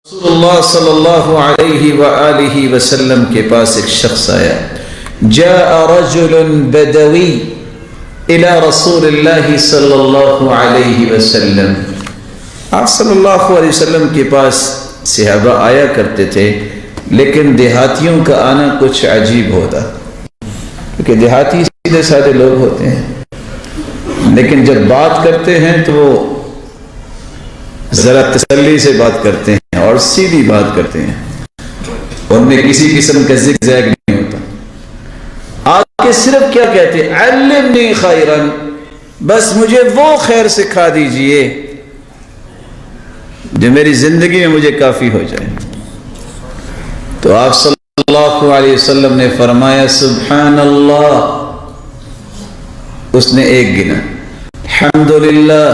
رسول اللہ صلی اللہ علیہ وآلہ وسلم کے پاس ایک شخص آیا. جاء رجل بدوی الى رسول اللہ صلی اللہ علیہ وسلم. آپ صلی اللہ علیہ وسلم کے پاس صحابہ آیا کرتے تھے، لیکن دیہاتیوں کا آنا کچھ عجیب ہوتا، کیونکہ دیہاتی سیدھے سادے لوگ ہوتے ہیں، لیکن جب بات کرتے ہیں تو وہ ذرا تسلی سے بات کرتے ہیں اور سیدھی بات کرتے ہیں، ان میں کسی قسم کا زگ زیگ نہیں ہوتا. آپ کے صرف کیا کہتے ہیں؟ علمنی خیرن، بس مجھے وہ خیر سکھا دیجئے جو میری زندگی میں مجھے کافی ہو جائے. تو آپ صلی اللہ علیہ وسلم نے فرمایا سبحان اللہ. اس نے ایک گنا، الحمدللہ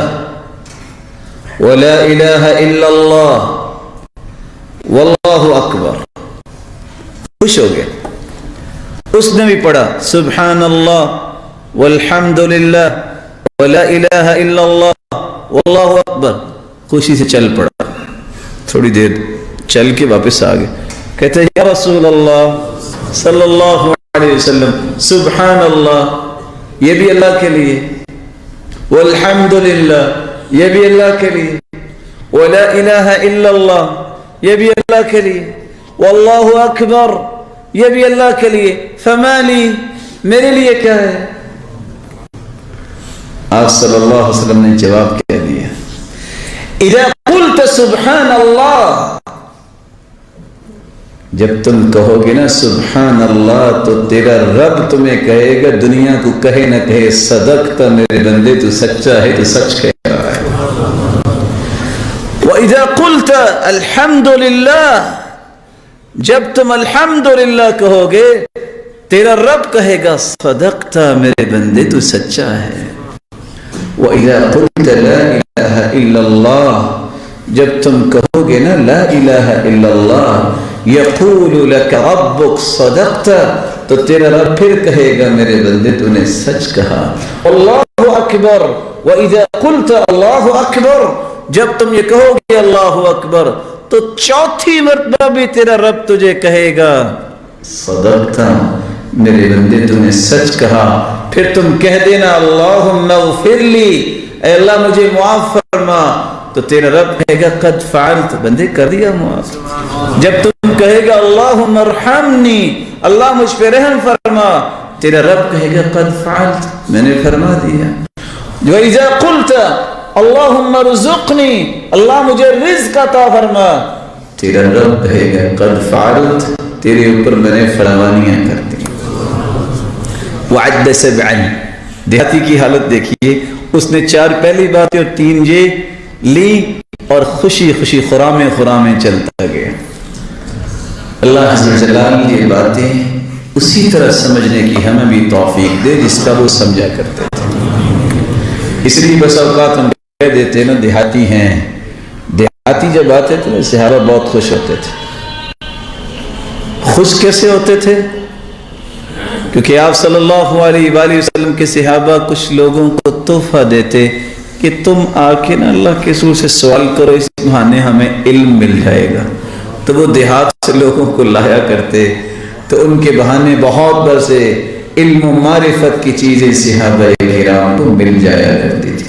ولا الہ الا اللہ واللہ اکبر، خوش ہو گیا. اس نے بھی پڑھا سبحان اللہ والحمدللہ ولا الہ الا اللہ واللہ اکبر، خوشی سے چل پڑا. تھوڑی دیر چل کے واپس آ گئے. کہتے ہیں یا رسول اللہ صلی اللہ علیہ وسلم سبحان اللہ یہ بھی اللہ کے لیے، والحمدللہ یہ بھی اللہ کے لیے، ولا الہ الا اللہ یہ بھی اللہ کے لیے، واللہ اکبر یہ بھی اللہ کے لیے، فما لی میرے لیے کیا ہے؟ آپ صلی اللہ علیہ وسلم نے جواب کہہ دیا اذا قلت سبحان اللہ، جب تم کہو گے نا سبحان اللہ تو تیرا رب تمہیں کہے گا، دنیا کو کہے نہ کہے صدقت میرے بندے، تو سچا ہے، تو سچ کہہ رہا ہے. وَإِذَا قُلْتَ الْحَمْدُ لِلَّهِ، جب تم الحمدللہ کہو گے تیرا رب کہے گا صدقت میرے بندے، تو سچا ہے. وَإِذَا قُلْتَ لَا إِلَهَ إِلَّا اللَّهِ، جب تم کہو گے نا لا الہ الا اللہ یقول لک ربک صدقت، تو تیرا رب پھر کہے گا میرے بندے تو نے سچ کہا. اللہ اکبر وَإِذَا قُلْتَ اللہ اکبر، جب تم یہ کہو گے اللہ اکبر تو چوتھی مرتبہ بھی تیرا رب تجھے کہے گا صدقت میرے بندے تو نے سچ کہا. پھر تم کہہ دینا اللہم اغفر لی، اے اللہ مجھے معاف فرما، تو تیرا رب کہے گا قد فعلت، بندے کر دیا معاف. جب تم کہے گا اللہم ارحمنی، اللہ مجھ پہ رحم فرما، تیرا رب کہے گا قد فعلت، میں نے فرما دیا. وَإِذَا قُلْتَ اللہم ارزقنی، اللہ مجھے رزق عطا فرما، تیرا رب کہے گا قد فعلت، تیرے اوپر میں نے فراوانیاں کر دی. وعد سبعا، دیہاتی کی حالت دیکھیے، اس نے 4 پہلی باتیں اور 3 یہ لی اور خوشی خوشی خرامے خرامے چلتا گیا. اللہ عز و جلال یہ باتیں اسی طرح سمجھنے کی ہمیں بھی توفیق دے جس کا وہ سمجھا کرتے تھے. اس لیے بس اوقات ہم کہہ دیتے نا دیہاتی ہیں، دیہاتی جب آتے تھے صحابہ بہت خوش ہوتے تھے. خوش کیسے ہوتے تھے؟ کیونکہ آپ صلی اللہ علیہ وآلہ وسلم کے صحابہ کچھ لوگوں کو تحفہ دیتے کہ تم آ کے نا اللہ کے رسول سے سوال کرو، اس بہانے ہمیں علم مل جائے گا. تو وہ دیہات سے لوگوں کو لایا کرتے، تو ان کے بہانے بہت بر سے علم و معرفت کی چیزیں صحابہ کرام کو مل جایا کرتی تھی.